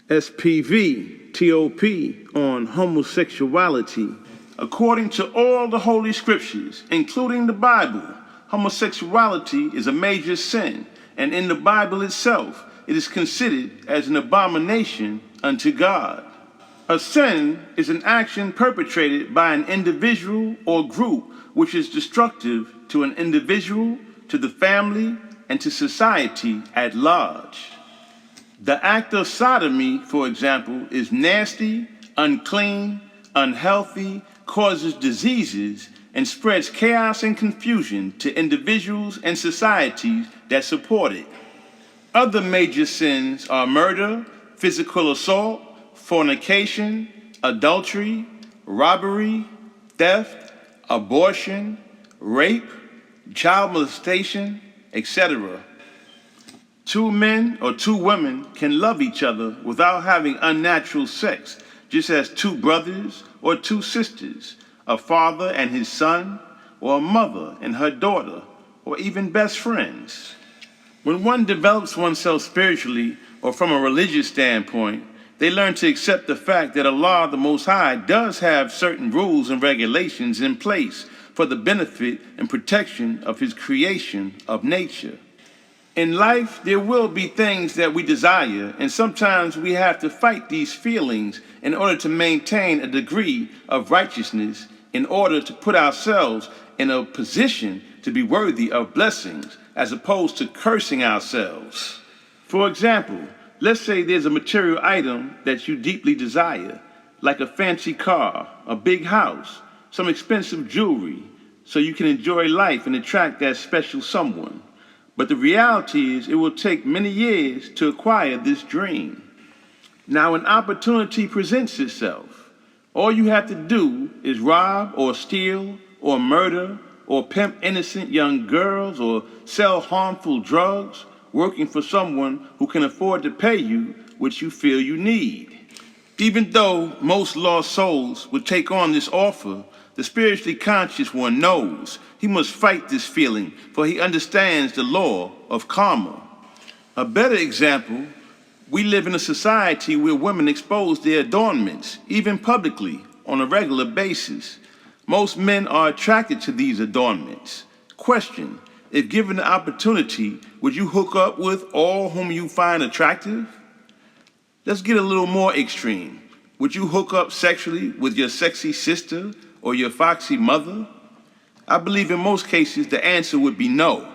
SPV, TOP, on homosexuality. According to all the Holy Scriptures, including the Bible, homosexuality is a major sin, and in the Bible itself, it is considered as an abomination unto God. A sin is an action perpetrated by an individual or group which is destructive to an individual, to the family, and to society at large. The act of sodomy, for example, is nasty, unclean, unhealthy, causes diseases, and spreads chaos and confusion to individuals and societies that support it. Other major sins are murder, physical assault, fornication, adultery, robbery, theft, abortion, rape, child molestation, etc. Two men or two women can love each other without having unnatural sex, just as two brothers or two sisters, a father and his son, or a mother and her daughter, or even best friends. When one develops oneself spiritually or from a religious standpoint, they learn to accept the fact that Allah the Most High does have certain rules and regulations in place for the benefit and protection of His creation of nature. In life, there will be things that we desire, and sometimes we have to fight these feelings in order to maintain a degree of righteousness in order to put ourselves in a position to be worthy of blessings as opposed to cursing ourselves. For example, let's say there's a material item that you deeply desire, like a fancy car, a big house, some expensive jewelry, so you can enjoy life and attract that special someone. But the reality is it will take many years to acquire this dream. Now an opportunity presents itself. All you have to do is rob or steal or murder or pimp innocent young girls or sell harmful drugs, working for someone who can afford to pay you what you feel you need. Even though most lost souls would take on this offer, the spiritually conscious one knows he must fight this feeling, for he understands the law of karma. A better example, we live in a society where women expose their adornments, even publicly, on a regular basis. Most men are attracted to these adornments. Question, if given the opportunity, would you hook up with all whom you find attractive? Let's get a little more extreme. Would you hook up sexually with your sexy sister or your foxy mother? I believe in most cases the answer would be no.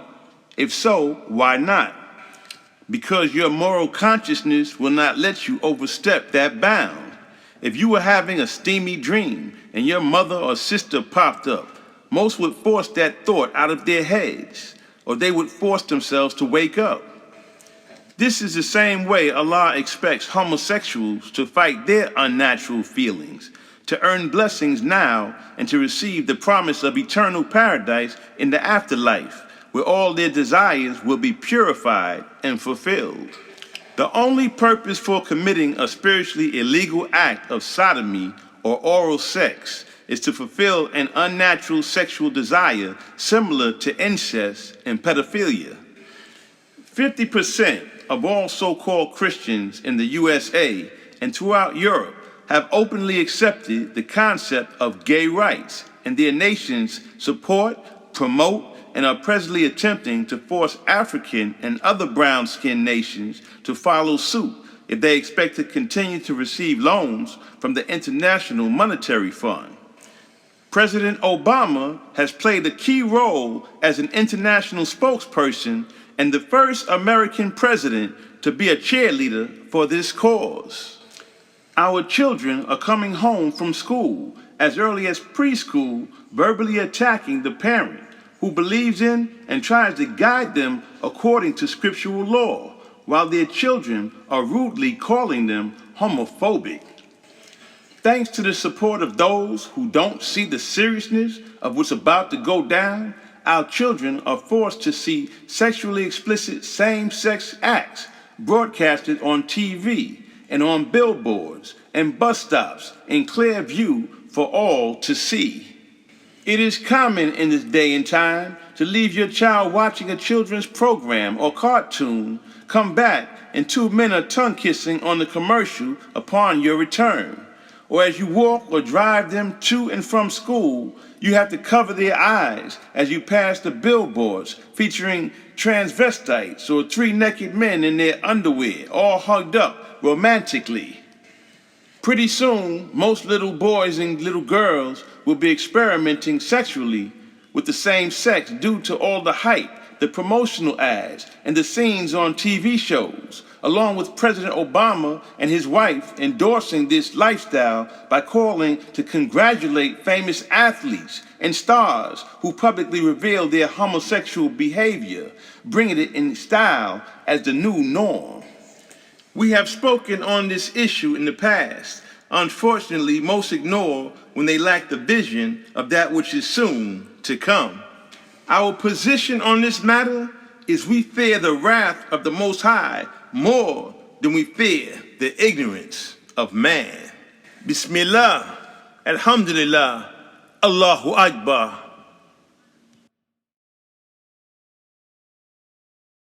If so, why not? Because your moral consciousness will not let you overstep that bound. If you were having a steamy dream and your mother or sister popped up, most would force that thought out of their heads, or they would force themselves to wake up. This is the same way Allah expects homosexuals to fight their unnatural feelings, to earn blessings now and to receive the promise of eternal paradise in the afterlife, where all their desires will be purified and fulfilled. The only purpose for committing a spiritually illegal act of sodomy or oral sex is to fulfill an unnatural sexual desire similar to incest and pedophilia. 50% of all so-called Christians in the USA and throughout Europe have openly accepted the concept of gay rights, and their nations support, promote, and are presently attempting to force African and other brown-skinned nations to follow suit if they expect to continue to receive loans from the International Monetary Fund. President Obama has played a key role as an international spokesperson and the first American president to be a cheerleader for this cause. Our children are coming home from school as early as preschool, verbally attacking the parent who believes in and tries to guide them according to scriptural law, while their children are rudely calling them homophobic. Thanks to the support of those who don't see the seriousness of what's about to go down, our children are forced to see sexually explicit same-sex acts broadcasted on TV and on billboards and bus stops in clear view for all to see. It is common in this day and time to leave your child watching a children's program or cartoon come back and two men are tongue kissing on the commercial upon your return. Or as you walk or drive them to and from school, you have to cover their eyes as you pass the billboards featuring transvestites or three naked men in their underwear, all hugged up romantically. Pretty soon, most little boys and little girls will be experimenting sexually with the same sex due to all the hype, the promotional ads, and the scenes on TV shows, along with President Obama and his wife endorsing this lifestyle by calling to congratulate famous athletes and stars who publicly reveal their homosexual behavior, bringing it in style as the new norm. We have spoken on this issue in the past. Unfortunately, most ignore when they lack the vision of that which is soon to come. Our position on this matter is we fear the wrath of the Most High more than we fear the ignorance of man. Bismillah, Alhamdulillah, Allahu Akbar.